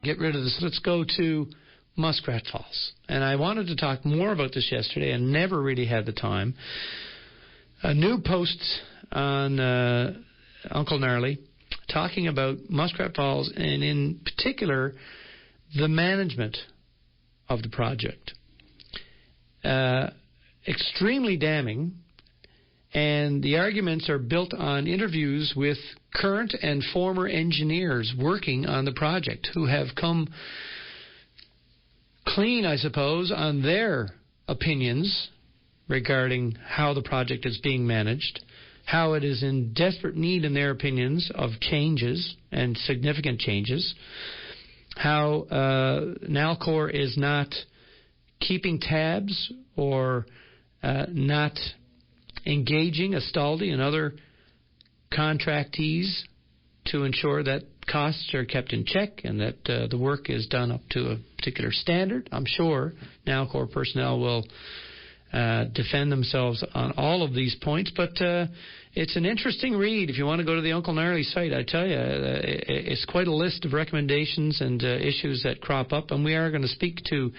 get rid of this. Let's go to Muskrat Falls. And I wanted to talk more about this yesterday and never really had the time. A new post on Uncle Gnarly talking about Muskrat Falls and in particular the management of the project. Extremely damning, and the arguments are built on interviews with current and former engineers working on the project who have come clean, I suppose, on their opinions regarding how the project is being managed, how it is in desperate need, in their opinions, of changes and significant changes, how Nalcor is not keeping tabs or not engaging Astaldi and other contractees to ensure that costs are kept in check and that the work is done up to a particular standard. I'm sure Nalcor personnel will defend themselves on all of these points, but it's an interesting read. If you want to go to the Uncle Gnarly site, I tell you, it's quite a list of recommendations and issues that crop up, and we are going to speak to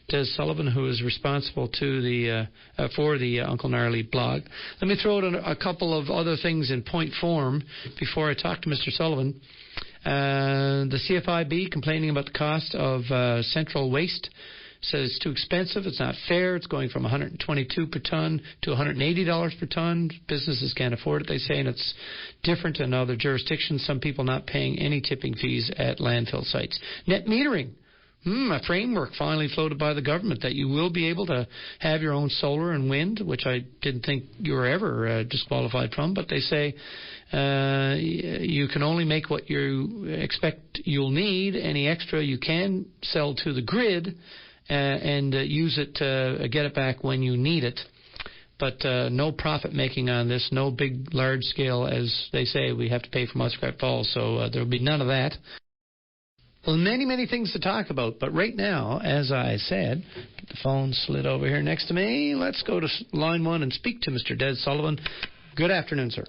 Des Sullivan, who is responsible for the Uncle Gnarly blog. Let me throw out a couple of other things in point form before I talk to Mr. Sullivan. The CFIB complaining about the cost of central waste. Says it's too expensive, it's not fair, it's going from $122 per ton to $180 per ton. Businesses can't afford it, they say, and it's different in other jurisdictions. Some people not paying any tipping fees at landfill sites. Net metering. A framework finally floated by the government that you will be able to have your own solar and wind, which I didn't think you were ever disqualified from, but they say you can only make what you expect you'll need. Any extra you can sell to the grid and use it to get it back when you need it. But no profit making on this, no big, large scale, as they say, we have to pay for Muskrat Falls, so there will be none of that. Well, many, many things to talk about, but right now, as I said, the phone slid over here next to me. Let's go to line one and speak to Mr. Des Sullivan. Good afternoon, sir.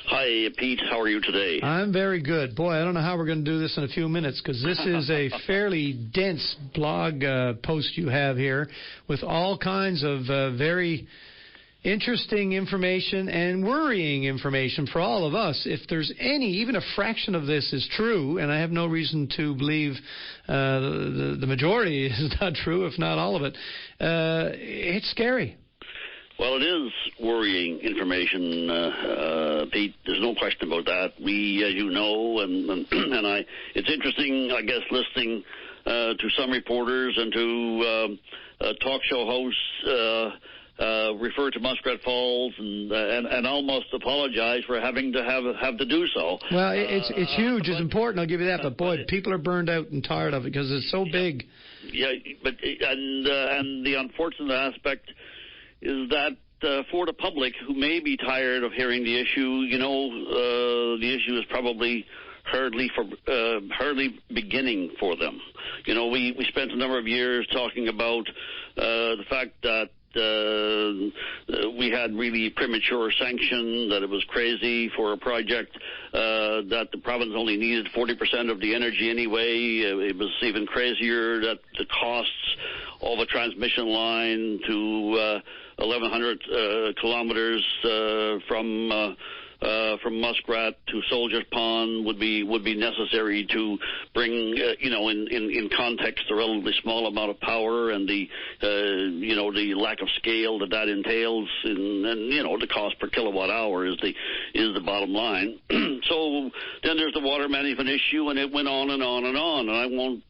Hi, Pete. How are you today? I'm very good. Boy, I don't know how we're going to do this in a few minutes because this is a fairly dense blog post you have here with all kinds of very interesting information and worrying information for all of us. If there's even a fraction of this is true, and I have no reason to believe the majority is not true, if not all of it, it's scary. Well, it is worrying information, Pete. There's no question about that. We, as you know, and it's interesting, I guess, listening to some reporters and to talk show hosts refer to Muskrat Falls and almost apologize for having to have to do so. Well, it's huge. It's important. I'll give you that. But boy, people are burned out and tired of it because it's so big. Yeah, but and the unfortunate aspect is that for the public who may be tired of hearing the issue, the issue is probably hardly beginning for them. We spent a number of years talking about the fact that we had really premature sanction, that it was crazy for a project, that the province only needed 40% of the energy anyway. It was even crazier that the costs of a transmission line to 1,100 kilometers from Muskrat to Soldiers Pond would be necessary to bring in context the relatively small amount of power and the lack of scale that entails, and the cost per kilowatt hour is the bottom line. So then there's the water management issue, and it went on and on and on, and I won't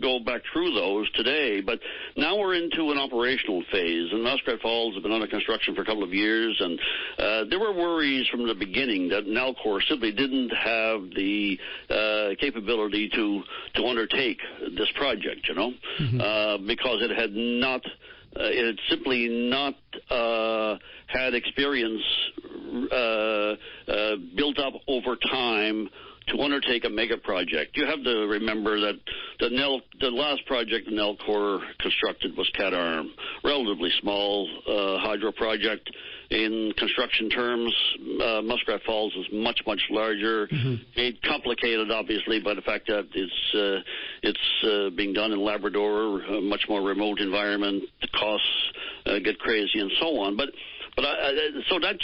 go back through those today, but now we're into an operational phase, and Muskrat Falls has been under construction for a couple of years, and there were worries from the beginning that Nalcor simply didn't have the capability to undertake this project, because it had simply not had experience built up over time to undertake a mega project. You have to remember that the last project Nalcor constructed was Cat Arm, relatively small hydro project. in construction terms, Muskrat Falls is much, much larger, made complicated, obviously, by the fact that it's being done in Labrador, a much more remote environment. The costs get crazy and so on. But so that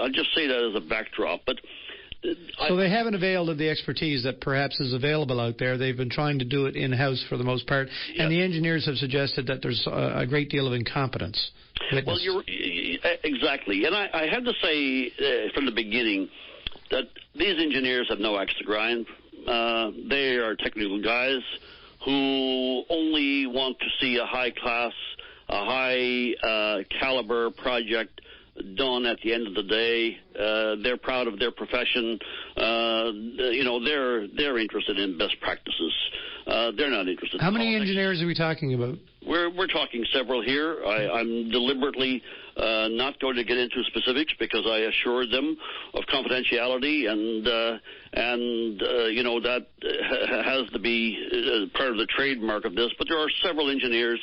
I'll just say that as a backdrop. But so they haven't availed of the expertise that perhaps is available out there. They've been trying to do it in-house for the most part, and the engineers have suggested that there's a great deal of incompetence. Well, exactly. And I had to say from the beginning that these engineers have no axe to grind. They are technical guys who only want to see a high-class, a high-caliber project done at the end of the day. They're proud of their profession. They're interested in best practices. They're not interested. How many engineers are we talking about? We're talking several here. I'm deliberately not going to get into specifics because I assured them of confidentiality, and that has to be part of the trademark of this. But there are several engineers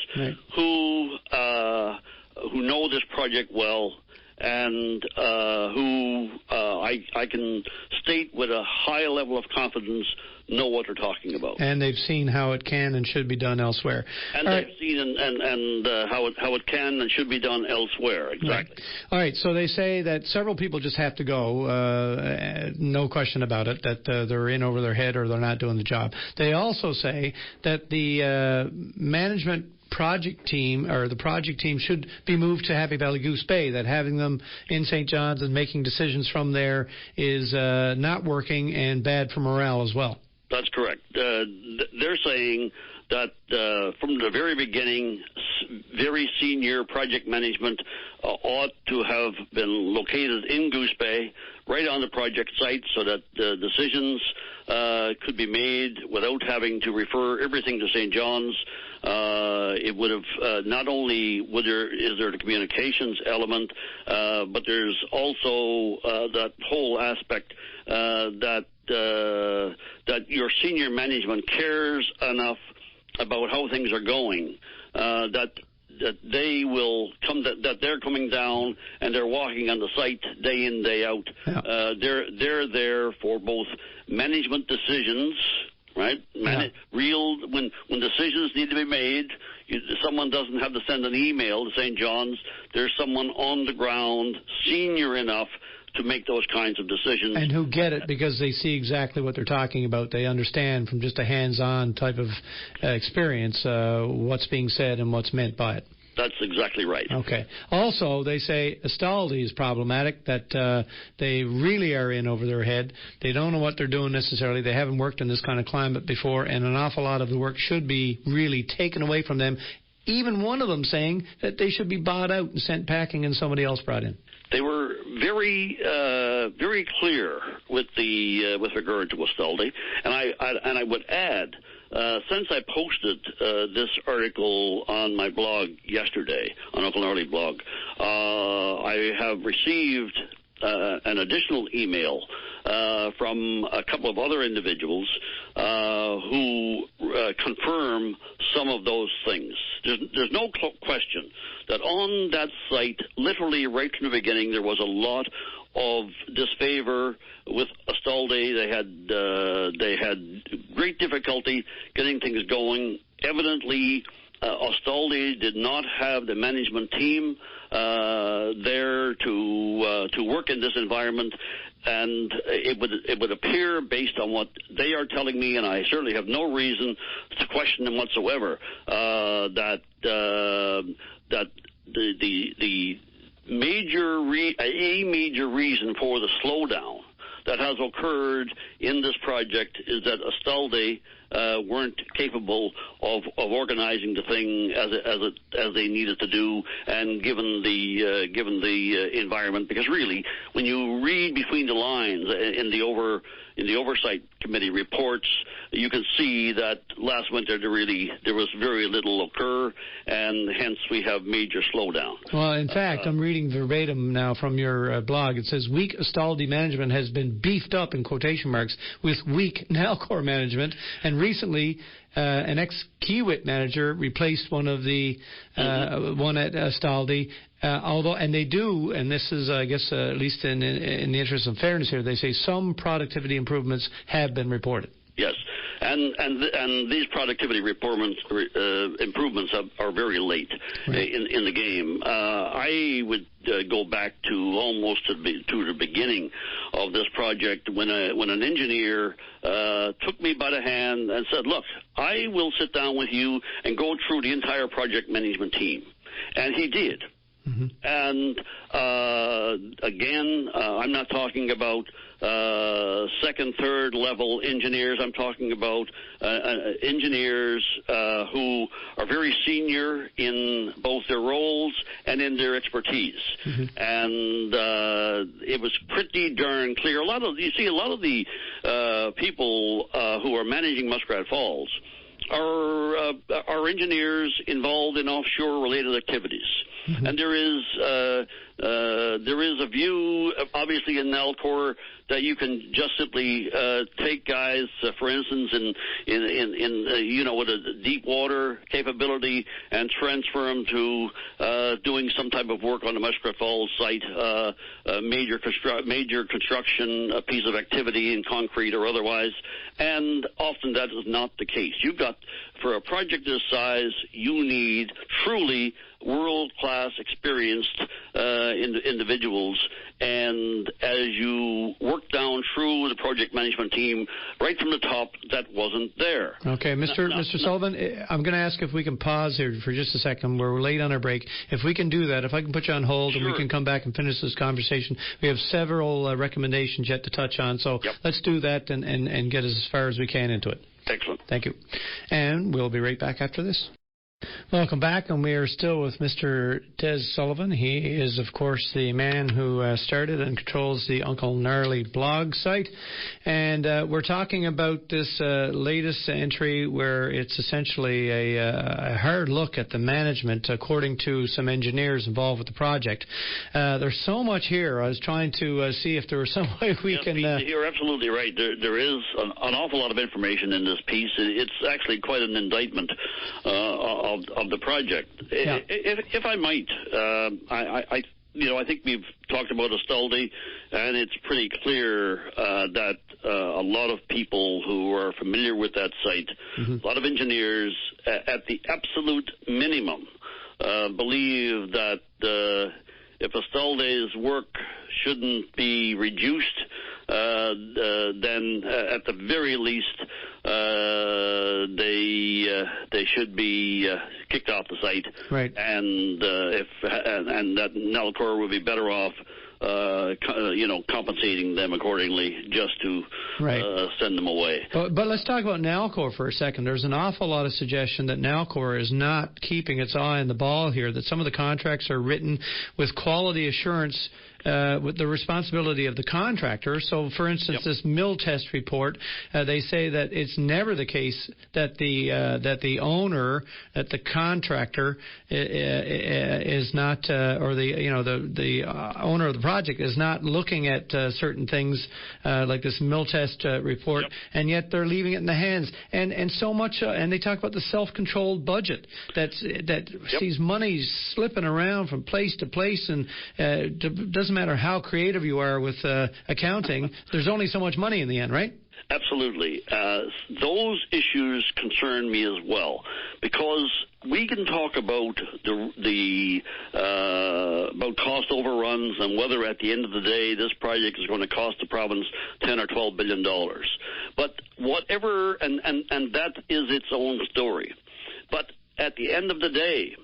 who know this project well, and who I can state with a high level of confidence know what they're talking about. And they've seen how it can and should be done elsewhere. And they've seen how it can and should be done elsewhere. Exactly. Right. All right. So they say that several people just have to go. No question about it. That they're in over their head or they're not doing the job. They also say that the management project team or the project team should be moved to Happy Valley Goose Bay, that having them in St. John's and making decisions from there is not working and bad for morale as well. That's correct. They're saying that from the very beginning, very senior project management ought to have been located in Goose Bay, right on the project site, so that decisions could be made without having to refer everything to St. John's. It would have not only is there the communications element, but there's also that whole aspect that your senior management cares enough about how things are going that they will come, that they're coming down and they're walking on the site day in, day out. Yeah. They're there for both management decisions, right? When decisions need to be made, someone doesn't have to send an email to St. John's. There's someone on the ground, senior enough to make those kinds of decisions. And who get it because they see exactly what they're talking about. They understand from just a hands-on type of experience what's being said and what's meant by it. That's exactly right. Okay. Also, they say Astaldi is problematic, that they really are in over their head. They don't know what they're doing necessarily. They haven't worked in this kind of climate before, and an awful lot of the work should be really taken away from them. Even one of them saying that they should be bought out and sent packing and somebody else brought in. They were very, very clear with regard to Astaldi, and I would add, since I posted this article on my blog yesterday, on Uncle Gnarly blog, I have received an additional email from a couple of other individuals who confirm some of those things. There's no question that on that site, literally right from the beginning, there was a lot of disfavor with Astaldi. They had great difficulty getting things going. Evidently, Astaldi did not have the management team there to work in this environment, and it would appear, based on what they are telling me, and I certainly have no reason to question them whatsoever, that the major reason for the slowdown that has occurred in this project is that Astaldi weren't capable of organizing the thing as they needed to do, and given the environment. Because really, when you read between the lines in the oversight committee reports, you can see that last winter there was very little occur, and hence we have major slowdown. Well, in fact, I'm reading verbatim now from your blog. It says, weak Astaldi management has been beefed up, in quotation marks, with weak Nalcor management, and recently, an ex-Kiewit manager replaced one of the one at Staldi. And they do, and this is, I guess, at least in the interest of fairness here, they say some productivity improvements have been reported. Yes, and these productivity improvements are very late in the game. I would go back to almost to the beginning of this project when an engineer took me by the hand and said, "Look, I will sit down with you and go through the entire project management team," and he did. Mm-hmm. And again, I'm not talking about second, third level engineers. I'm talking about engineers who are very senior in both their roles and in their expertise. Mm-hmm. And it was pretty darn clear. You see a lot of the people who are managing Muskrat Falls are engineers involved in offshore-related activities. Mm-hmm. And there is a view, obviously, in Nalcor that you can just simply take guys, for instance, with a deep water capability and transfer them to doing some type of work on the Muskrat Falls site, major construction, a piece of activity in concrete or otherwise. And often that is not the case. For a project this size, you need truly world-class experienced individuals, and as you work down through the project management team, right from the top, that wasn't there. Okay, Mr. Sullivan, I'm going to ask if we can pause here for just a second. We're late on our break. If we can do that, if I can put you on hold, sure, and we can come back and finish this conversation. We have several recommendations yet to touch on, so let's do that and get as far as we can into it. Excellent. Thank you. And we'll be right back after this. Welcome back, and we are still with Mr. Des Sullivan. He is, of course, the man who started and controls the Uncle Gnarly blog site. And we're talking about this latest entry where it's essentially a hard look at the management, according to some engineers involved with the project. There's so much here. I was trying to see if there was some way we can... You're absolutely right. There is an awful lot of information in this piece. It's actually quite an indictment of the project. Yeah. If I might, I think we've talked about Staldi, and it's pretty clear that a lot of people who are familiar with that site, mm-hmm, a lot of engineers, at the absolute minimum, believe that if Staldi's work shouldn't be reduced, then at the very least they should be kicked off the site, right? And and that Nalcor would be better off compensating them accordingly just to send them away. But let's talk about Nalcor for a second. There's an awful lot of suggestion that Nalcor is not keeping its eye on the ball here, that some of the contracts are written with quality assurance with the responsibility of the contractor. So, for instance, this mill test report, they say that it's never the case that the owner, that the contractor is not, or the owner of the project is not looking at certain things like this mill test report, and yet they're leaving it in the hands. And so much, and they talk about the self-controlled budget that sees money slipping around from place to place, and doesn't matter how creative you are with accounting, there's only so much money in the end, right? Absolutely. Those issues concern me as well, because we can talk about about cost overruns and whether at the end of the day this project is going to cost the province $10 or $12 billion. But whatever, and that is its own story. But at the end of the day,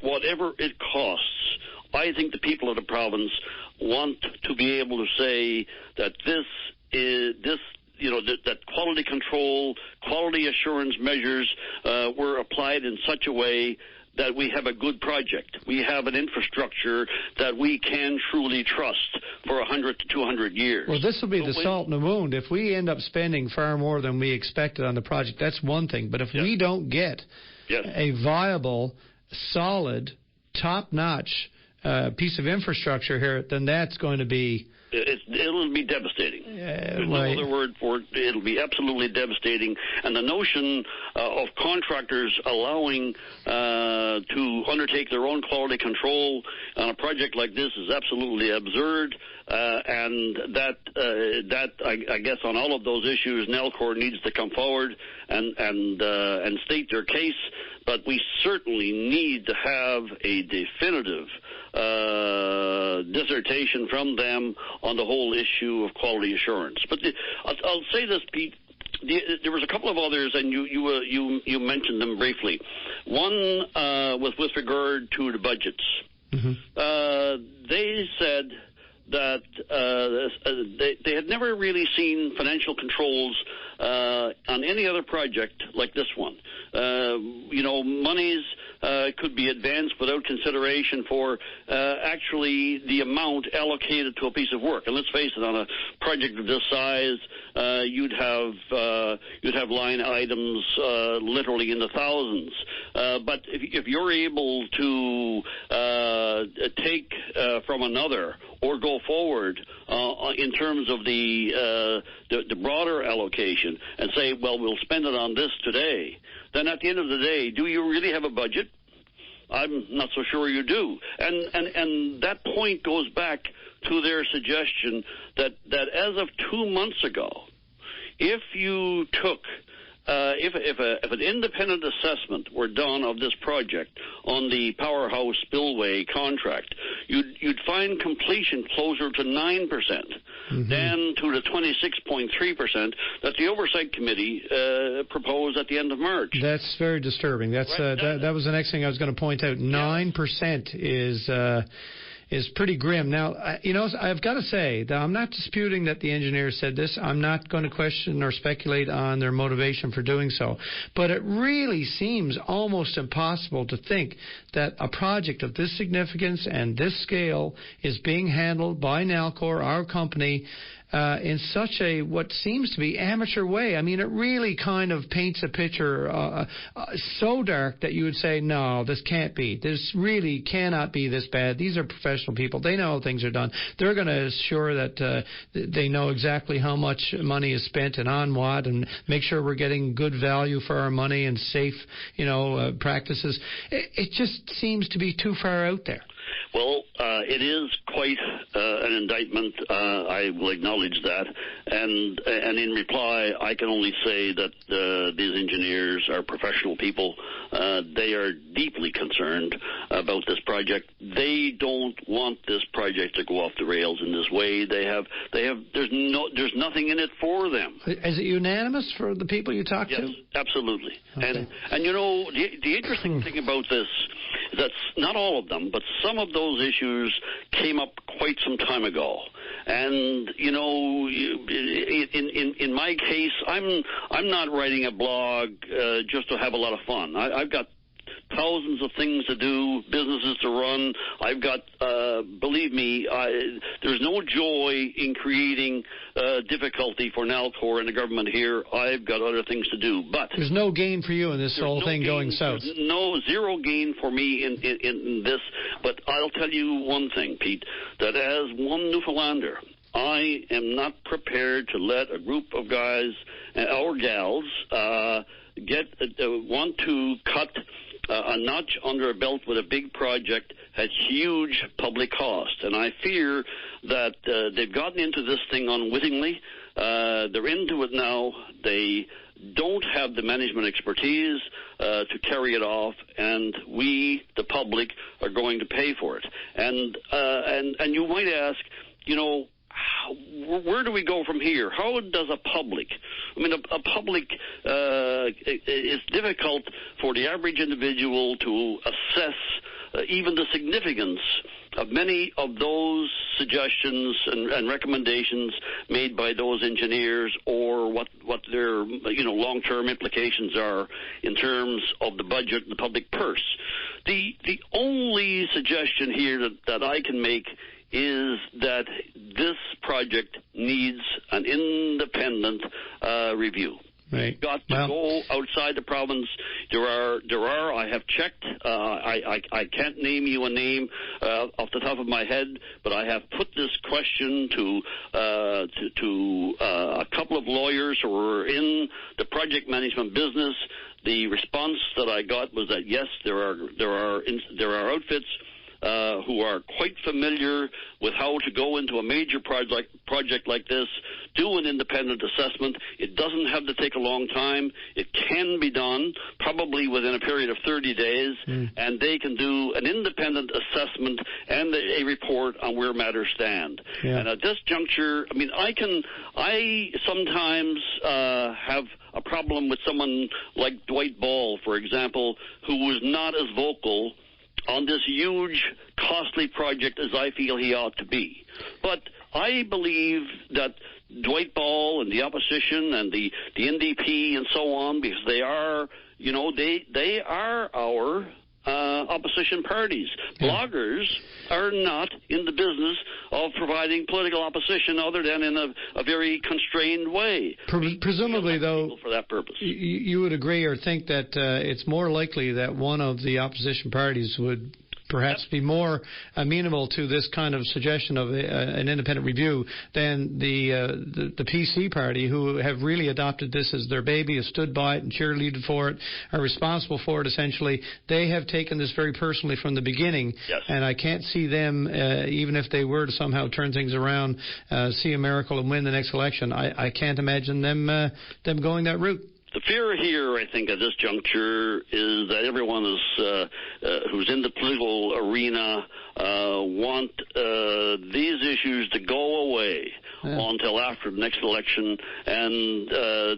whatever it costs, I think the people of the province want to be able to say that that quality control, quality assurance measures were applied in such a way that we have a good project. We have an infrastructure that we can truly trust for 100 to 200 years. Well, this will be the salt in the wound. If we end up spending far more than we expected on the project, that's one thing. But if we don't get a viable, solid, top-notch piece of infrastructure here, then that's going to be... It'll be devastating. There's no other word for it. It'll be absolutely devastating. And the notion of contractors allowing to undertake their own quality control on a project like this is absolutely absurd. And that I guess on all of those issues, Nalcor needs to come forward and state their case. But we certainly need to have a definitive dissertation from them on the whole issue of quality assurance. But I'll say this, Pete. There was a couple of others, and you mentioned them briefly. One was with regard to the budgets. Mm-hmm. They said that they had never really seen financial controls on any other project like this one. Monies could be advanced without consideration for actually the amount allocated to a piece of work. And let's face it, on a project of this size, you'd have line items literally in the thousands. But if you're able to take from another or go forward in terms of the broader allocation and say, well, we'll spend it on this today, then at the end of the day, do you really have a budget? I'm not so sure you do. And that point goes back to their suggestion that as of 2 months ago, if you took if an independent assessment were done of this project on the Powerhouse Spillway contract, you'd find completion closer to 9%, mm-hmm. than to the 26.3% that the Oversight Committee proposed at the end of March. That's very disturbing. That's right. That was the next thing I was going to point out. 9% is pretty grim. Now, I've got to say that I'm not disputing that the engineers said this. I'm not going to question or speculate on their motivation for doing so. But it really seems almost impossible to think that a project of this significance and this scale is being handled by Nalcor, our company, in such a what seems to be amateur way. I mean, it really kind of paints a picture so dark that you would say, no, this can't be. This really cannot be this bad. These are professional people. They know how things are done. They're going to assure that they know exactly how much money is spent and on what, and make sure we're getting good value for our money and safe, practices. It just seems to be too far out there. Well, it is quite an indictment. I will acknowledge that. And in reply, I can only say that these engineers are professional people. They are deeply concerned about this project. They don't want this project to go off the rails in this way. There's nothing in it for them. Is it unanimous for the people you talk to? Yes, absolutely. Okay. And the interesting thing about this is that not all of them, but some of those issues came up quite some time ago. And in my case, I'm not writing a blog just to have a lot of fun. I've got thousands of things to do, businesses to run. I've got, believe me, there's no joy in creating difficulty for Nalcor and the government here. I've got other things to do. But there's no gain for you in this whole thing going south. Zero gain for me in this. But I'll tell you one thing, Pete, that as one Newfoundlander, I am not prepared to let a group of guys or gals want to cut a notch under a belt with a big project at huge public cost. And I fear that they've gotten into this thing unwittingly. They're into it now. They don't have the management expertise to carry it off, and we, the public, are going to pay for it. And you might ask, where do we go from here? How does a public, a public, it's difficult for the average individual to assess even the significance of many of those suggestions and recommendations made by those engineers, or what their long-term implications are in terms of the budget and the public purse. The only suggestion here that I can make is that this project needs an independent review. Right. You've got to go outside the province. There are. I have checked. I can't name you a name off the top of my head, but I have put this question to a couple of lawyers who are in the project management business. The response that I got was that yes, there are outfits who are quite familiar with how to go into a major project like this, do an independent assessment. It doesn't have to take a long time. It can be done probably within a period of 30 days, and they can do an independent assessment and a report on where matters stand. Yeah. And at this juncture, I mean, I sometimes have a problem with someone like Dwight Ball, for example, who was not as vocal on this huge, costly project as I feel he ought to be. But I believe that Dwight Ball and the opposition and the NDP and so on, because they are, they are our opposition parties. Bloggers are not in the business of providing political opposition other than in a very constrained way. Presumably, though, for that purpose. You would agree or think that it's more likely that one of the opposition parties would perhaps be more amenable to this kind of suggestion of an independent review than the PC party, who have really adopted this as their baby, have stood by it and cheerleaded for it, are responsible for it essentially. They have taken this very personally from the beginning, and I can't see them, even if they were to somehow turn things around, see a miracle and win the next election. I can't imagine them going that route. The fear here, I think, at this juncture is that everyone who's in the political arena want these issues to go away until after the next election, and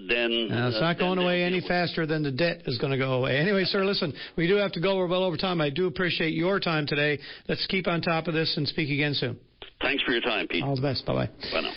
then... it's not going away any faster than the debt is going to go away. Anyway, sir, listen, we do have to go. We're well over time. I do appreciate your time today. Let's keep on top of this and speak again soon. Thanks for your time, Pete. All the best. Bye-bye. Bye now.